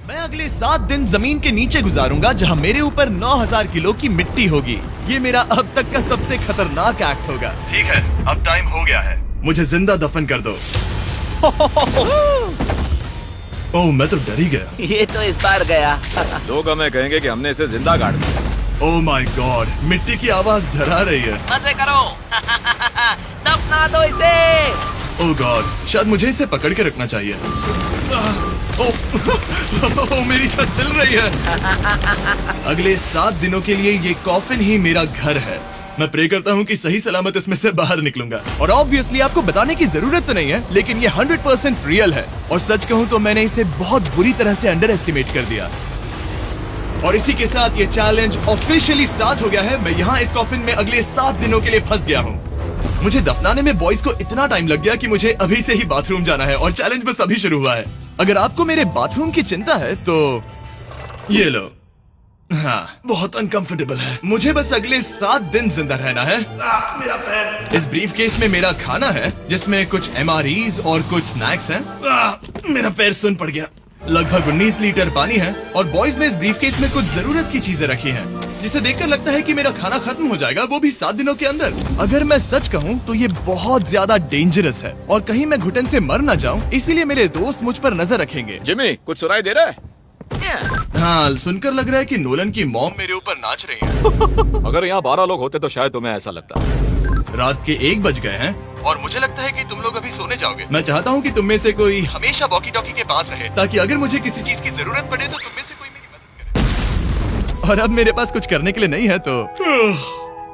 मैं अगले 7 दिन जमीन के नीचे गुजारूंगा जहां मेरे ऊपर 9000 किलो की मिट्टी होगी। ये मेरा अब तक का सबसे खतरनाक एक्ट होगा। ठीक है, अब टाइम हो गया है, मुझे जिंदा दफन कर दो। ओह, मैं तो डर ही गया। ये तो इस बार गया। लोग हमें कहेंगे कि हमने इसे जिंदा गाड़ दिया। ओह माय गॉड, मिट्टी की आवाज डरा रही है। मजे करो। दफना दो इसे। ओह गॉड, शायद मुझे इसे पकड़ के रखना चाहिए। ओह, मेरी छत हिल रही है। अगले 7 दिनों के लिए ये कॉफिन ही मेरा घर है। मैं प्रे करता हूँ कि सही सलामत इसमें से बाहर निकलूंगा। और ऑब्वियसली आपको बताने की जरूरत तो नहीं है, लेकिन ये 100% रियल है। और सच कहूँ तो मैंने इसे बहुत बुरी तरह से अंडर एस्टिमेट कर दिया। और इसी के साथ ये चैलेंज ऑफिशियली स्टार्ट हो गया है। मैं यहाँ इस कॉफिन में अगले 7 दिनों के लिए फंस गया हूँ। मुझे दफनाने में बॉयज को इतना टाइम लग गया कि मुझे अभी से ही बाथरूम जाना है और चैलेंज बस अभी शुरू हुआ है। अगर आपको मेरे बाथरूम की चिंता है तो ये लो। हाँ, बहुत अनकंफर्टेबल है। मुझे बस अगले 7 दिन जिंदा रहना है। मेरा पैर। इस ब्रीफ केस में मेरा खाना है, जिसमें कुछ MREs और कुछ स्नैक्स हैं। मेरा पैर सुन पड़ गया। लगभग 19 लीटर पानी है और बॉयज ने इस ब्रीफ केस में कुछ जरूरत की चीजें रखी हैं, जिसे देखकर लगता है कि मेरा खाना खत्म हो जाएगा, वो भी 7 दिनों के अंदर। अगर मैं सच कहूँ तो ये बहुत ज्यादा डेंजरस है और कहीं मैं घुटन से मर न जाऊँ, इसीलिए मेरे दोस्त मुझ पर नजर रखेंगे। जिमी, कुछ सुनाई दे रहा है? हाँ, सुनकर लग रहा है कि नोलन की मॉम मेरे ऊपर नाच रही है। अगर यहाँ 12 लोग होते तो शायद तुम्हें ऐसा लगता। रात के 1 बज गए हैं और मुझे लगता है कि तुम लोग अभी सोने जाओगे। मैं चाहता हूँ कि तुम में से कोई हमेशा वॉकी टॉकी के पास रहे, ताकि अगर मुझे किसी चीज की जरूरत पड़े तो तुम में से कोई मेरी मदद करे। और अब मेरे पास कुछ करने के लिए नहीं है, तो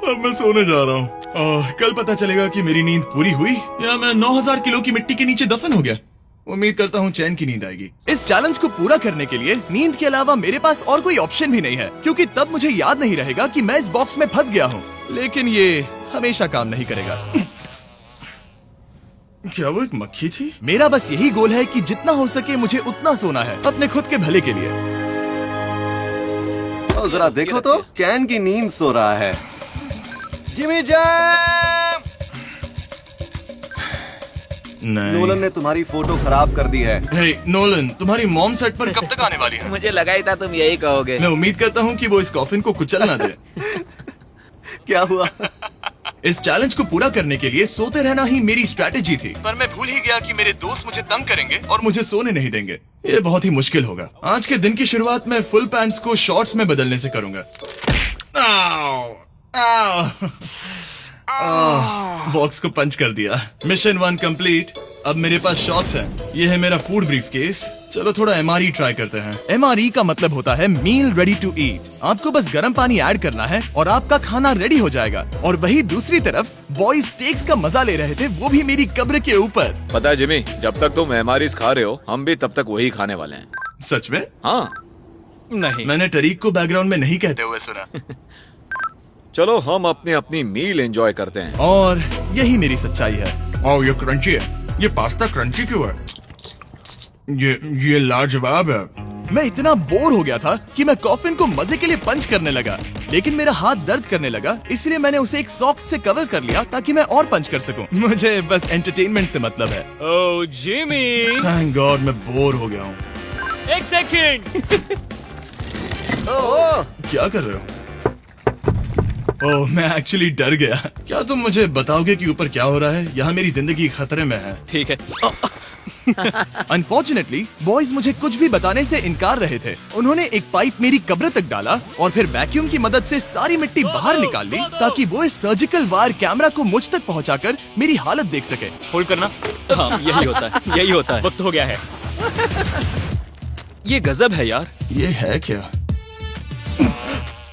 अब मैं सोने जा रहा हूँ और कल पता चलेगा कि मेरी नींद पूरी हुई या मैं 9000 किलो की मिट्टी के नीचे दफन हो गया। उम्मीद करता हूँ चैन की नींद आएगी। इस चैलेंज को पूरा करने के लिए नींद के अलावा मेरे पास और कोई ऑप्शन भी नहीं है, क्योंकि तब मुझे याद नहीं रहेगा कि मैं इस बॉक्स में फंस गया हूँ। लेकिन ये हमेशा काम नहीं करेगा। क्या वो एक मक्खी थी? मेरा बस यही गोल है कि जितना हो सके मुझे उतना सोना है, अपने खुद के भले के लिए। तो जरा देखो तो, चैन की नींद सो रहा है। Jimmy jam! नोलन ने तुम्हारी फोटो खराब कर दी है। हे नोलन, तुम्हारी मॉम सेट पर कब तक आने वाली है? मुझे लगा ही था तुम यही कहोगे। मैं उम्मीद करता हूँ कि वो इस कॉफिन को कुचल ना दे। क्या हुआ? इस चैलेंज को पूरा करने के लिए सोते रहना ही मेरी स्ट्रैटेजी थी, पर मैं भूल ही गया कि मेरे दोस्त मुझे तंग करेंगे और मुझे सोने नहीं देंगे। ये बहुत ही मुश्किल होगा। आज के दिन की शुरुआत मैं फुल पैंट्स को शॉर्ट्स में बदलने से करूंगा। बॉक्स को पंच कर दिया। Mission 1 complete. अब मेरे पास शॉर्ट्स हैं। ये है मेरा फूड ब्रीफ केस। चलो थोड़ा MRE ट्राई करते हैं। MRE का मतलब होता है मील रेडी टू ईट। आपको बस गर्म पानी ऐड करना है और आपका खाना रेडी हो जाएगा। और वही दूसरी तरफ बॉयज स्टेक्स का मजा ले रहे थे, वो भी मेरी कब्र के ऊपर। पता है जिमी, जब तक तुम MREs खा रहे हो, हम भी तब तक वही खाने वाले हैं। सच में? हाँ। नहीं, मैंने टरीक को बैकग्राउंड में नहीं कहते हुए सुना। चलो हम अपनी अपनी मील एंजॉय करते हैं। और यही मेरी सच्चाई है। ओह, ये क्रंची है। ये पास्ता क्रंची क्यों है? ये लाजवाब है। मैं इतना बोर हो गया था कि मैं कॉफिन को मजे के लिए पंच करने लगा, लेकिन मेरा हाथ दर्द करने लगा, इसलिए मैंने उसे एक सॉक्स से कवर कर लिया ताकि मैं और पंच कर सकूं। मुझे बस एंटरटेनमेंट से मतलब है। ओह जिमी, थैंक गॉड मैं बोर हो गया हूँ। 1 सेकंड। क्या कर रहे हो? ओह, मैं एक्चुअली डर गया। क्या तुम मुझे बताओगे कि ऊपर क्या हो रहा है? यहाँ मेरी जिंदगी खतरे में है। ठीक है। अनफॉर्चुनेटली बॉयज मुझे कुछ भी बताने से इनकार रहे थे। उन्होंने एक पाइप मेरी कब्र तक डाला और फिर वैक्यूम की मदद से सारी मिट्टी बाहर निकाल ली, ताकि वो इस सर्जिकल वायर कैमरा को मुझ तक पहुंचाकर मेरी हालत देख सके। होल्ड करना। हाँ, यही होता है, यही होता है। वक्त हो गया है। ये गजब है यार। ये है क्या?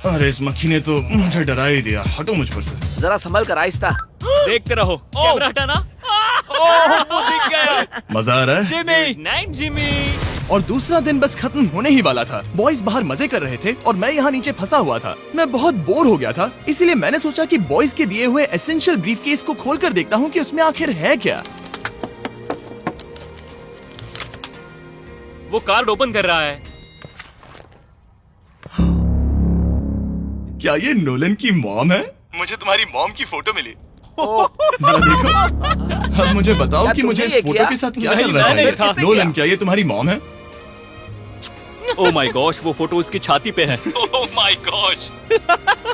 अरे इस मक्खी ने तो मुझे डरा ही दिया। हटो मुझ पर से। जरा संभल कर, आहिस्ता। देखते रहो। कैमरा हटाना। वो दिख गया। मजा आ रहा है? Jimmy, night Jimmy. और दूसरा दिन बस खत्म होने ही वाला था। बॉयज बाहर मजे कर रहे थे और मैं यहाँ नीचे फंसा हुआ था। मैं बहुत बोर हो गया था, इसीलिए मैंने सोचा कि बॉयज के दिए हुए एसेंशियल ब्रीफकेस को खोलकर देखता हूँ कि उसमें आखिर है क्या। वो कार्ड ओपन कर रहा है। क्या ये नोलन की मॉम है? मुझे तुम्हारी मॉम की फोटो मिली। जरा देखो। अब मुझे बताओ क्या कि मुझे तुमने इस ये फोटो किया? के साथ क्या नहीं, करना मैंने चाहिए? था। नोलन, क्या ये तुम्हारी मॉम है? ओह माय गॉश, वो फोटो उसकी छाती पे है। Oh my gosh.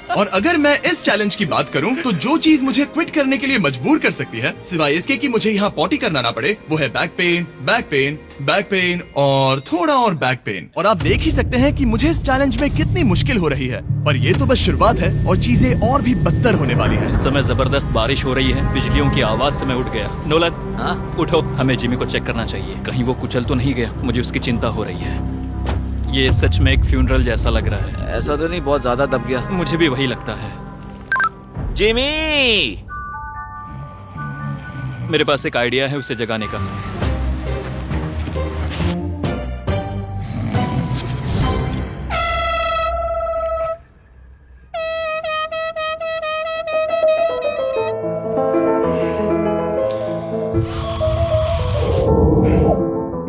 और अगर मैं इस चैलेंज की बात करूं तो जो चीज मुझे क्विट करने के लिए मजबूर कर सकती है, सिवाय इसके कि मुझे यहाँ पॉटी करना ना पड़े, वो है back pain, back pain, back pain और थोड़ा और बैक पेन। और आप देख ही सकते हैं कि मुझे इस चैलेंज में कितनी मुश्किल हो रही है, पर ये तो बस शुरुआत है और चीजें और भी बदतर होने वाली है। इस समय जबरदस्त बारिश हो रही है, बिजलियों की आवाज से मैं उठ गया। नोलन, हाँ? उठो, हमें जिमी को चेक करना चाहिए, कहीं वो कुचल तो नहीं गया। मुझे उसकी चिंता हो रही है। ये सच में एक फ्यूनरल जैसा लग रहा है। ऐसा तो नहीं बहुत ज्यादा दब गया? मुझे भी वही लगता है। जिमी! मेरे पास एक आइडिया है उसे जगाने का।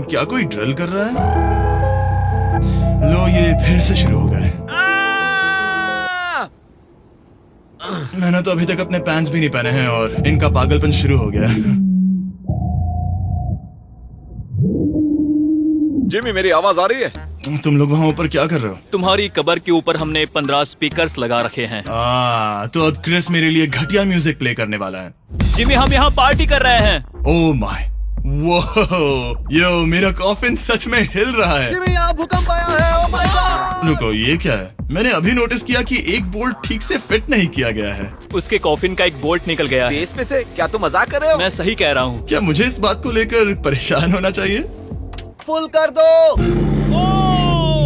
क्या कोई ड्रिल कर रहा है? लो, ये फिर से शुरू हो गए। मैंने तो अभी तक अपने पैंट्स भी नहीं पहने हैं और इनका पागलपन शुरू हो गया। जिमी, मेरी आवाज आ रही है? तुम लोग वहाँ ऊपर क्या कर रहे हो? तुम्हारी कबर के ऊपर हमने 15 स्पीकर्स लगा रखे हैं। तो अब क्रिस मेरे लिए घटिया म्यूजिक प्ले करने वाला है। जिमी, हम यहाँ पार्टी कर रहे हैं। ओह माय, वो यो, मेरा कॉफिन सच में हिल रहा है। जिमी, यहाँ भूकंप आया है। Oh my God! रुको, ये क्या है? मैंने अभी नोटिस किया कि एक बोल्ट ठीक से फिट नहीं किया गया है। उसके कॉफिन का एक बोल्ट निकल गया है। बेस में से? क्या तुम मजाक कर रहे हो? मैं सही कह रहा हूँ। क्या मुझे इस बात को लेकर परेशान होना चाहिए? फुल कर दो।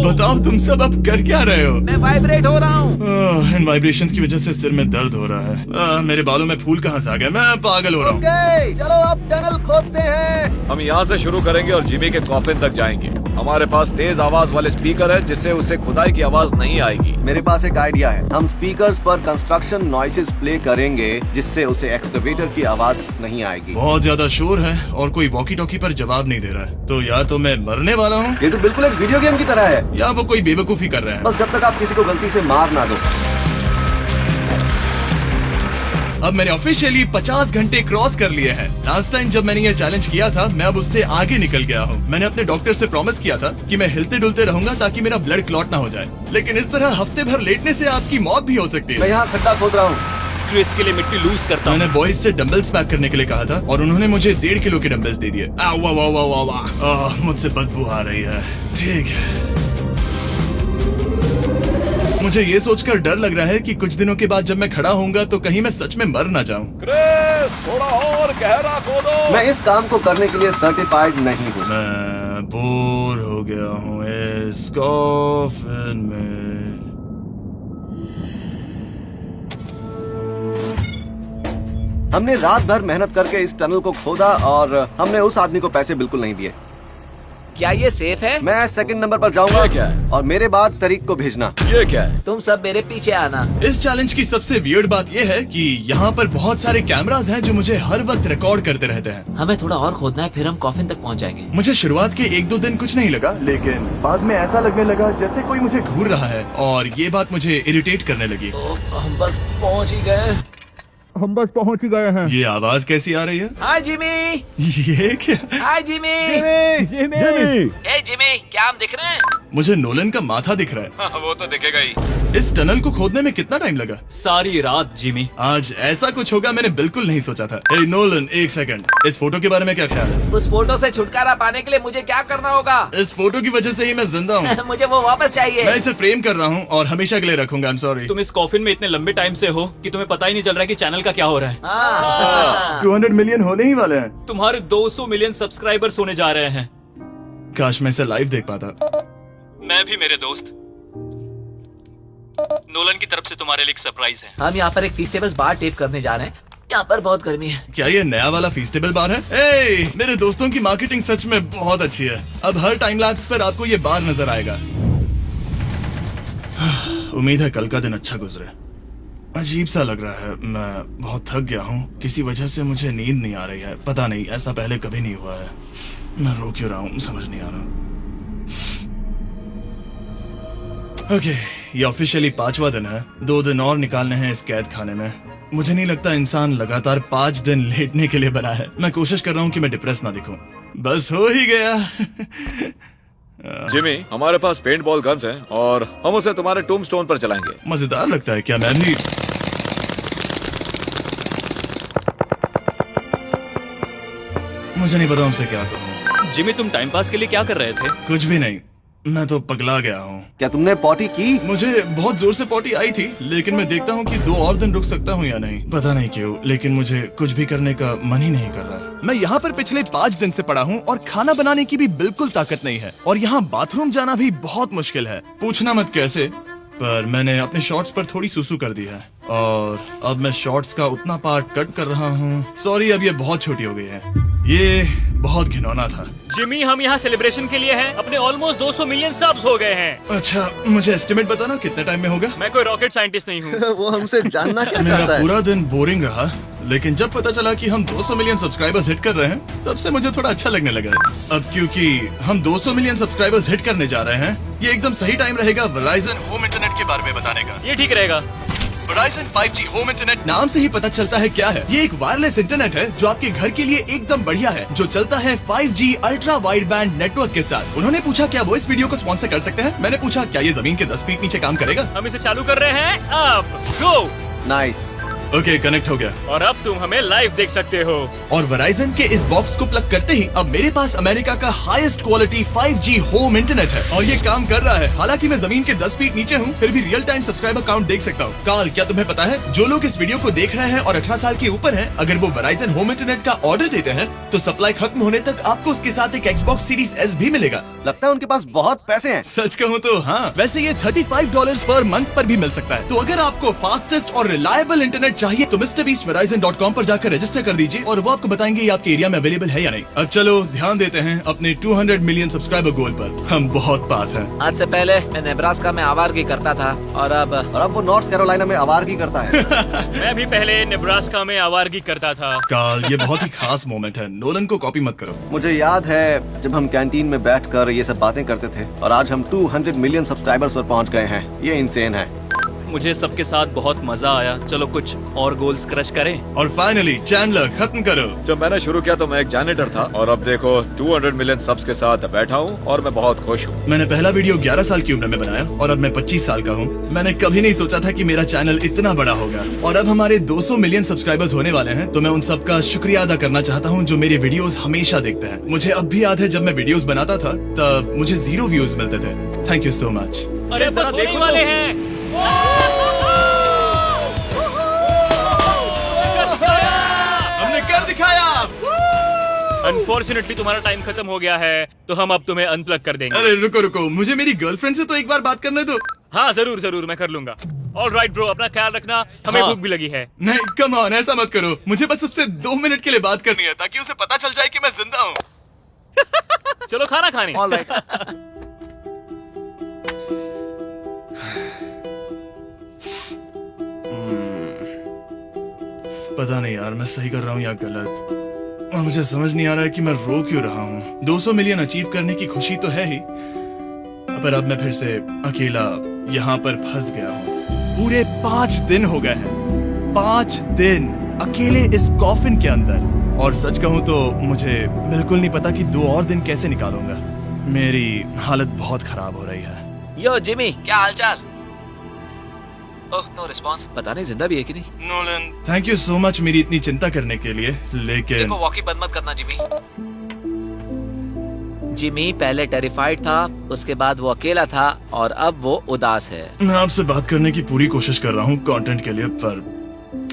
बताओ तुम सब अब कर क्या रहे हो? मैं वाइब्रेट हो रहा हूँ। इन वाइब्रेशंस की वजह से सिर में दर्द हो रहा है। मेरे बालों में फूल कहाँ से आ गए? मैं पागल हो रहा हूँ। ओके, चलो अब टनल खोदते हैं। हम यहाँ से शुरू करेंगे और जिमी के कॉफिन तक जाएंगे। हमारे पास तेज आवाज वाले स्पीकर है जिससे उसे खुदाई की आवाज नहीं आएगी। मेरे पास एक आइडिया है। हम स्पीकर्स पर कंस्ट्रक्शन नॉइसेस प्ले करेंगे जिससे उसे एक्सकवेटर की आवाज नहीं आएगी। बहुत ज्यादा शोर है और कोई वॉकी टॉकी पर जवाब नहीं दे रहा है। तो या तो मैं मरने वाला हूँ ये तो बिल्कुल एक वीडियो गेम की तरह है। या वो कोई बेवकूफी कर रहे हैं। बस जब तक आप किसी को गलती से मार ना दो। अब मैंने ऑफिशियली 50 घंटे क्रॉस कर लिए हैं। लास्ट टाइम जब मैंने ये चैलेंज किया था, मैं अब उससे आगे निकल गया हूँ। मैंने अपने डॉक्टर से प्रॉमिस किया था कि मैं हिलते डुलते रहूंगा ताकि मेरा ब्लड क्लॉट ना हो जाए, लेकिन इस तरह हफ्ते भर लेटने से आपकी मौत भी हो सकती मैं है। यहाँ खड्डा खोद रहा हूँ। क्रिस के लिए मिट्टी लूज करता हूँ। मैंने बॉयज से डंबल्स पैक करने के लिए कहा था और उन्होंने मुझे 1.5 किलो के डंबल्स दे दिए। वाह वाह वाह वाह वाह, मुझसे बदबू आ रही है। ठीक है, मुझे ये सोचकर डर लग रहा है कि कुछ दिनों के बाद जब मैं खड़ा होऊंगा तो कहीं मैं सच में मर ना जाऊं। क्रिस, थोड़ा और गहरा खोदो। मैं इस काम को करने के लिए सर्टिफाइड नहीं हूँ। मैं बोर हो गया हूँ इस कॉफिन में। हमने रात भर मेहनत करके इस टनल को खोदा और हमने उस आदमी को पैसे बिल्कुल नहीं दिए। क्या ये सेफ है? मैं सेकंड नंबर पर जाऊंगा ये क्या है? और मेरे बाद तरीक को भेजना। ये क्या है? तुम सब मेरे पीछे आना। इस चैलेंज की सबसे वियर्ड बात यह है कि यहाँ पर बहुत सारे कैमरास हैं जो मुझे हर वक्त रिकॉर्ड करते रहते हैं। हमें थोड़ा और खोदना है, फिर हम कॉफिन तक पहुँच जाएंगे। मुझे शुरुआत के 1-2 दिन कुछ नहीं लगा, लेकिन बाद में ऐसा लगने लगा जैसे कोई मुझे घूर रहा है और ये बात मुझे इरिटेट करने लगी। हम बस पहुँच ही गए। ये आवाज कैसी आ रही है? हाय जिमी। ये क्या? हाय जिमी। ए जिमी, क्या हम दिख रहे हैं? मुझे नोलन का माथा दिख रहा है। हाँ, वो तो दिखेगा ही। इस टनल को खोदने में कितना टाइम लगा? सारी रात जिमी। आज ऐसा कुछ होगा मैंने बिल्कुल नहीं सोचा था। ए नोलन, एक सेकंड, इस फोटो के बारे में क्या ख्याल है? उस फोटो से छुटकारा पाने के लिए मुझे क्या करना होगा? इस फोटो की वजह से ही मैं जिंदा हूँ। मुझे वो वापस चाहिए। मैं इसे फ्रेम कर रहा हूँ और हमेशा के लिए रखूंगा। I am sorry. तुम इस कॉफिन में इतने लंबे टाइम से हो कि तुम्हें पता ही नहीं चल रहा है कि चैनल का क्या हो रहा है। 200 मिलियन होने ही वाले हैं। तुम्हारे 200 मिलियन सब्सक्राइबर्स होने जा रहे हैं। काश मैं इसे लाइव देख पाता। मैं भी मेरे दोस्त। नोलन की तरफ से तुम्हारे लिए एक सरप्राइज है। हम यहाँ पर एक फीस्टेबल्स बार टेप करने जा रहे हैं। यहाँ पर बहुत गर्मी है। क्या ये नया वाला फीस्टेबल बार है? ए, मेरे दोस्तों की मार्केटिंग सच में बहुत अच्छी है। अब हर टाइम लैप्स पर आपको ये बार नजर आएगा। उम्मीद है कल का दिन अच्छा गुजरे। अजीब सा लग रहा है, मैं बहुत थक गया हूँ। किसी वजह से मुझे नींद नहीं आ रही है। पता नहीं, ऐसा पहले कभी नहीं हुआ है। मैं रो क्यों रहा हूँ समझ नहीं आ रहा। ओके, ये ऑफिशियली 5वां दिन है। 2 दिन और निकालने हैं इस कैद खाने में। मुझे नहीं लगता इंसान लगातार 5 दिन लेटने के लिए बना है। मैं कोशिश कर रहा हूँ कि मैं डिप्रेस ना दिखूं। बस हो ही गया। जिमी, हमारे पास पेंट बॉल गन्स हैं और हम उसे तुम्हारे टूम्बस्टोन पर चलाएंगे। मजेदार लगता है क्या? मैं भी मुझे नहीं पता उनसे क्या कहूँ। जिमी, तुम टाइम पास के लिए क्या कर रहे थे? कुछ भी नहीं, मैं तो पगला गया हूँ। क्या तुमने पॉटी की? मुझे बहुत जोर से पॉटी आई थी, लेकिन मैं देखता हूँ कि 2 और दिन रुक सकता हूँ या नहीं, पता नहीं क्यों, लेकिन मुझे कुछ भी करने का मन ही नहीं कर रहा। मैं यहाँ पर पिछले 5 दिन से पड़ा हूँ और खाना बनाने की भी बिल्कुल ताकत नहीं है, और यहाँ बाथरूम जाना भी बहुत मुश्किल है। पूछना मत कैसे, पर मैंने अपने शॉर्ट्स पर थोड़ी सुसु कर दी है और अब मैं शॉर्ट्स का उतना पार्ट कट कर रहा हूँ। सॉरी, अब ये बहुत छोटी हो गई है। ये बहुत घिनौना था। जिमी, हम यहाँ सेलिब्रेशन के लिए हैं। अपने ऑलमोस्ट 200 मिलियन सब्स हो गए हैं। अच्छा, मुझे एस्टिमेट बताना कितने टाइम में होगा? मैं कोई रॉकेट साइंटिस्ट नहीं हूँ। वो हमसे जानना क्या मेरा चाहता है? पूरा दिन बोरिंग रहा, लेकिन जब पता चला कि हम 200 मिलियन सब्सक्राइबर्स हिट कर रहे हैं, तब से मुझे थोड़ा अच्छा लगने लगा है। अब क्योंकि हम 200 मिलियन सब्सक्राइबर्स हिट करने जा रहे हैं, ये एकदम सही टाइम रहेगा वेराइजन होम इंटरनेट के बारे में बताने का। ये ठीक रहेगा। वेराइजन 5G होम इंटरनेट नाम से ही पता चलता है क्या है। ये एक वायरलेस इंटरनेट है जो आपके घर के लिए एकदम बढ़िया है, जो चलता है 5G ultra wide band network के साथ। उन्होंने पूछा क्या वो इस वीडियो को स्पॉन्सर कर सकते हैं। मैंने पूछा क्या ये जमीन के 10 फीट नीचे काम करेगा। हम इसे चालू कर रहे हैं। अब गो। नाइस। ओके, कनेक्ट हो गया। और अब तुम हमें लाइव देख सकते हो। और वेराइजन के इस बॉक्स को प्लग करते ही अब मेरे पास अमेरिका का highest quality 5G home internet है, और ये काम कर रहा है। हालांकि मैं जमीन के 10 फीट नीचे हूँ, फिर भी रियल टाइम सब्सक्राइबर काउंट देख सकता हूँ। काल, क्या तुम्हें पता है जो लोग इस वीडियो को देख रहे हैं और 18 साल के ऊपर हैं, अगर वो वेराइजन होम इंटरनेट का ऑर्डर देते हैं तो सप्लाई खत्म होने तक आपको उसके साथ एक Xbox Series S भी मिलेगा। लगता है उनके पास बहुत पैसे हैं। सच कहूँ तो हाँ, वैसे ये $35 पर मंथ पर भी मिल सकता है। तो अगर आपको फास्टेस्ट और रिलायबल इंटरनेट चाहिए तो MrBeastVerizon.com पर जाकर रजिस्टर कर दीजिए और वो आपको बताएंगे ये आपके एरिया में अवेलेबल है या नहीं। अब चलो ध्यान देते हैं अपने 200 मिलियन सब्सक्राइबर गोल पर। हम बहुत पास हैं। आज से पहले मैं नेब्रास्का में आवारगी करता था और अब वो नॉर्थ कैरोलिना में आवारगी करता है। मैं भी पहले नेब्रास्का में आवारगी करता था। काल, ये बहुत ही खास मोमेंट है, नोलन को कॉपी मत करो। मुझे याद है जब हम कैंटीन में बैठकर ये सब बातें करते थे, और आज हम 200 मिलियन सब्सक्राइबर्स पर पहुंच गए हैं। ये इंसेन है। मुझे सबके साथ बहुत मजा आया। चलो कुछ और गोल्स क्रश करें। और फाइनली चैंडलर, खत्म करो। जब मैंने शुरू किया तो मैं एक जैनिटर था और अब देखो 200 मिलियन सब्स के साथ बैठा हूँ और मैं बहुत खुश हूँ। मैंने पहला वीडियो 11 साल की उम्र में बनाया और अब मैं 25 साल का हूँ। मैंने कभी नहीं सोचा था कि मेरा चैनल इतना बड़ा होगा, और अब हमारे 200 मिलियन सब्सक्राइबर्स होने वाले हैं। तो मैं उन सबका शुक्रिया अदा करना चाहता हूँ जो मेरे वीडियोस हमेशा देखते हैं। मुझे अब भी याद है जब मैं वीडियोस बनाता था तब मुझे 0 व्यूज मिलते थे। Thank you so much. अरे बस होने वाले हैं। हमने कर दिखाया। अनफॉर्चुनेटली तुम्हारा टाइम खत्म हो गया है, तो हम अब तुम्हें अनप्लग कर देंगे। अरे रुको रुको, मुझे मेरी गर्लफ्रेंड से तो एक बार बात करने दो। हाँ जरूर जरूर, मैं कर लूंगा। ऑल राइट ब्रो, अपना ख्याल रखना। हमें हाँ। भूख भी लगी है। नहीं, कम ऑन, ऐसा मत करो। मुझे बस उससे 2 मिनट के लिए बात करनी है ताकि उसे पता चल जाए कि मैं जिंदा हूँ। चलो खाना खाने। All right. पता नहीं यार, मैं सही कर रहा हूँ या गलत, और मुझे समझ नहीं आ रहा है कि मैं रो क्यों रहा हूँ। 200 मिलियन अचीव करने की खुशी तो है ही, पर अब मैं फिर से अकेला यहाँ पर फंस गया हूँ। पूरे 5 दिन हो गए हैं, 5 दिन अकेले इस कॉफिन के अंदर, और सच कहूँ तो मुझे बिल्कुल नहीं पता कि 2 और दिन कैसे निकालूंगा। मेरी हालत बहुत खराब हो रही है। यो जिमी, क्या हालचाल? ओह, नो रिस्पांस। पता नहीं जिंदा भी है कि नहीं। Nolan, thank you so much मेरी इतनी चिंता करने के लिए, लेकिन देखो, वॉकी बंद मत करना जिमी। जिमी पहले टेरिफाइड था, उसके बाद वो अकेला था और अब वो उदास है। मैं आपसे बात करने की पूरी कोशिश कर रहा हूँ कंटेंट के लिए,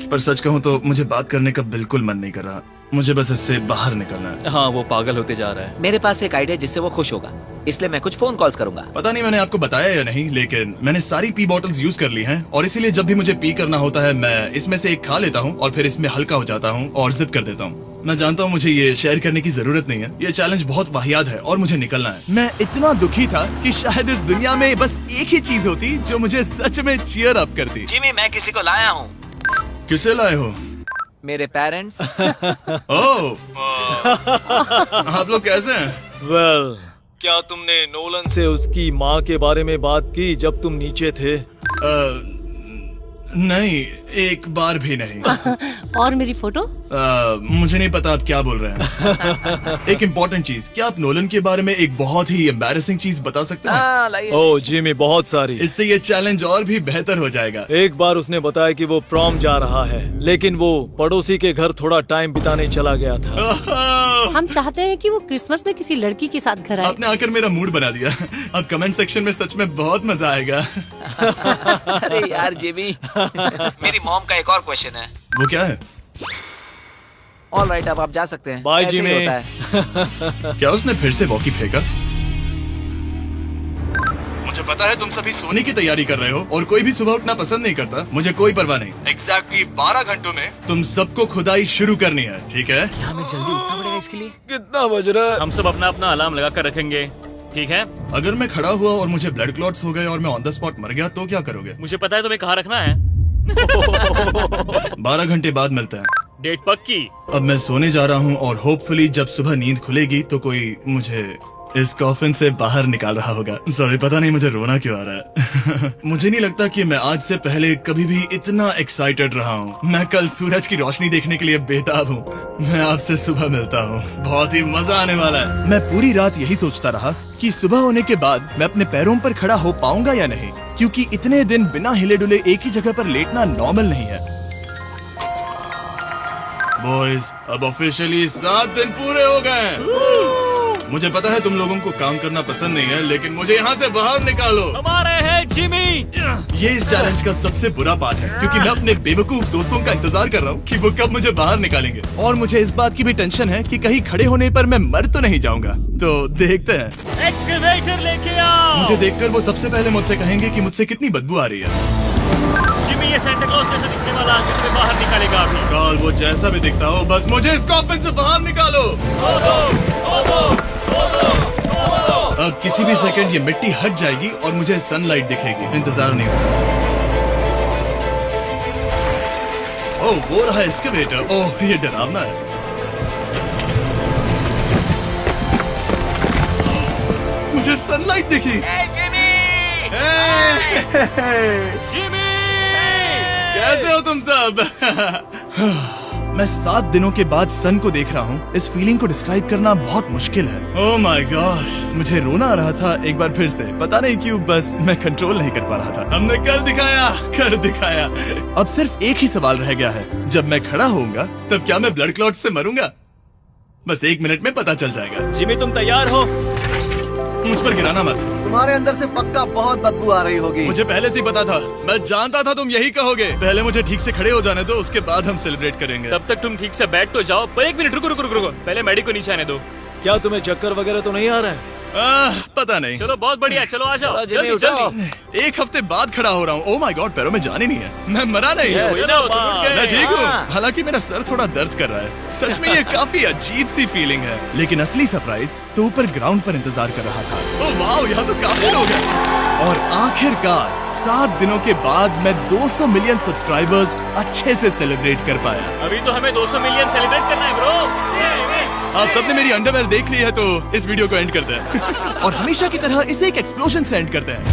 पर सच कहूँ तो मुझे बात करने का बिल्कुल मन नहीं कर रहा। मुझे बस इससे बाहर निकलना है। हाँ, वो पागल होते जा रहा है। मेरे पास एक आइडिया जिससे वो खुश होगा, इसलिए मैं कुछ फोन कॉल्स करूंगा। पता नहीं मैंने आपको बताया या नहीं, लेकिन मैंने सारी पी बॉटल्स यूज कर ली हैं, और इसीलिए जब भी मुझे पी करना होता है मैं इसमें से एक खा लेता हूँ और फिर इसमें हल्का हो जाता हूँ और जिप कर देता हूँ। मैं जानता हूँ मुझे ये शेयर करने की जरूरत नहीं है, ये चैलेंज बहुत वाहियात है और मुझे निकलना है। मैं इतना दुखी था कि शायद इस दुनिया में बस एक ही चीज होती जो मुझे सच में चीयर अप करती। जिमी, मैं किसी को लाया हूँ। किसे लाए हो? मेरे पेरेंट्स। ओह, आप लोग कैसे हैं? वेल, क्या तुमने नोलन से उसकी माँ के बारे में बात की जब तुम नीचे थे? नहीं, एक बार भी नहीं। और मेरी फोटो? मुझे नहीं पता आप क्या बोल रहे हैं। एक इम्पोर्टेंट चीज, क्या आप नोलन के बारे में एक बहुत ही एम्बैरेसिंग चीज बता सकते हैं? हाँ, लाइए। ओ जिमी, बहुत सारी। इससे ये चैलेंज और भी बेहतर हो जाएगा। एक बार उसने बताया कि वो प्रॉम जा रहा है, लेकिन वो पड़ोसी के घर थोड़ा टाइम बिताने चला गया था। हम चाहते हैं कि वो क्रिसमस में किसी लड़की के साथ घर आए। आपने आकर मेरा मूड बना दिया। अब कमेंट सेक्शन में सच में बहुत मजा आएगा। अरे यार जिमी, मेरी मॉम का एक और क्वेश्चन है। वो क्या है? ऑल राइट, अब आप जा सकते हैं। बाय ऐसे ही जिमी। होता है। क्या उसने फिर से वॉकी फेंका? मुझे पता है तुम सभी सोने की तैयारी कर रहे हो और कोई भी सुबह उठना पसंद नहीं करता। मुझे कोई परवाह नहीं। एग्जैक्टली 12 घंटों में तुम सबको खुदाई शुरू करनी है, ठीक है? क्या हमें जल्दी उठना पड़ेगा इसके लिए? कितना बज रहा है? हम सब अपना अपना अलार्म लगा कर रखेंगे, ठीक है? अगर मैं खड़ा हुआ और मुझे ब्लड क्लॉट्स हो गए और मैं ऑन द स्पॉट मर गया तो क्या करोगे? मुझे पता है तुम्हें कहाँ रखना है। 12 घंटे बाद मिलते हैं। डेट पक्की। अब मैं सोने जा रहा हूँ और होपफुली जब सुबह नींद खुलेगी तो कोई मुझे इस कॉफिन से बाहर निकाल रहा होगा। सॉरी, पता नहीं मुझे रोना क्यों आ रहा है। मुझे नहीं लगता कि मैं आज से पहले कभी भी इतना एक्साइटेड रहा हूँ। मैं कल सूरज की रोशनी देखने के लिए बेताब हूँ। मैं आपसे सुबह मिलता हूँ, बहुत ही मजा आने वाला है। मैं पूरी रात यही सोचता रहा कि सुबह होने के बाद मैं अपने पैरों पर खड़ा हो पाऊंगा या नहीं, क्योंकि इतने दिन बिना हिले डुले एक ही जगह पर लेटना नॉर्मल नहीं है। बॉयज, अब ऑफिशियली 7 दिन पूरे हो गए हैं। मुझे पता है तुम लोगों को काम करना पसंद नहीं है, लेकिन मुझे यहाँ से बाहर निकालो। हमारे हैं जिमी। ये इस चैलेंज का सबसे बुरा पार्ट है, क्योंकि मैं अपने बेवकूफ दोस्तों का इंतजार कर रहा हूँ कि वो कब मुझे बाहर निकालेंगे। और मुझे इस बात की भी टेंशन है कि कहीं खड़े होने पर मैं मर तो नहीं जाऊंगा। तो देखते हैं। एक्सकवेटर लेके आओ। मुझे देखकर वो सबसे पहले मुझसे कहेंगे कि मुझसे कितनी बदबू आ रही है। जिमी, ये सेंटा क्लॉज जैसा दिखने वाला आदमी तुम्हें बाहर निकालेगा अभी। काल, वो जैसा भी दिखता हो, बस मुझे इस कॉफिन से बाहर निकालो। अब किसी भी सेकंड ये मिट्टी हट जाएगी और मुझे सनलाइट दिखेगी। इंतजार नहीं होगा। ओह, वो रहा एक्सकवेटर। ओह, ये डरावना है। मुझे सनलाइट दिखी। जिमी, कैसे हो तुम सब? मैं 7 दिनों के बाद सन को देख रहा हूँ। इस फीलिंग को डिस्क्राइब करना बहुत मुश्किल है। ओह माय गॉश, मुझे रोना आ रहा था एक बार फिर से। पता नहीं क्यों, बस मैं कंट्रोल नहीं कर पा रहा था। हमने कर दिखाया। अब सिर्फ एक ही सवाल रह गया है। जब मैं खड़ा होऊंगा तब क्या मैं ब्लड क्लॉट से मरूंगा? बस 1 मिनट में पता चल जाएगा। जिमी, तुम तैयार हो? मुझ पर गिराना मत। तुम्हारे अंदर से पक्का बहुत बदबू आ रही होगी। मुझे पहले से ही पता था। मैं जानता था तुम यही कहोगे। पहले मुझे ठीक से खड़े हो जाने दो, उसके बाद हम सेलिब्रेट करेंगे। तब तक तुम ठीक से बैठ तो जाओ। पर 1 मिनट रुको। पहले मैडी को नीचे आने दो। क्या तुम्हें चक्कर वगैरह तो नहीं आ रहा है? पता नहीं। चलो, बहुत बढ़िया। चलो आ जाओ, जिमी, जल्दी उठाओ। जल्दी। 1 हफ्ते बाद खड़ा हो रहा हूँ। ओह माय गॉड, पैरों में जान ही नहीं है। मैं मरा नहीं। चलो, तुम उठ गए। मैं ठीक हूँ। हाँ। हालांकि मेरा सर थोड़ा दर्द कर रहा है। सच में ये काफी अजीब सी फीलिंग है। लेकिन असली सरप्राइज तो ऊपर ग्राउंड पर इंतजार कर रहा था। ओह वाओ, यहाँ तो काफी लोग हैं। और आखिरकार 7 दिनों के बाद मैं 200 मिलियन सब्सक्राइबर्स अच्छे से सेलिब्रेट कर पाया। अभी तो हमें 200 मिलियन सेलिब्रेट करना है ब्रो। आप सबने मेरी अंडरवेयर देख ली है, तो इस वीडियो को एंड करते हैं। और हमेशा की तरह इसे एक एक्सप्लोजन से एंड करते हैं।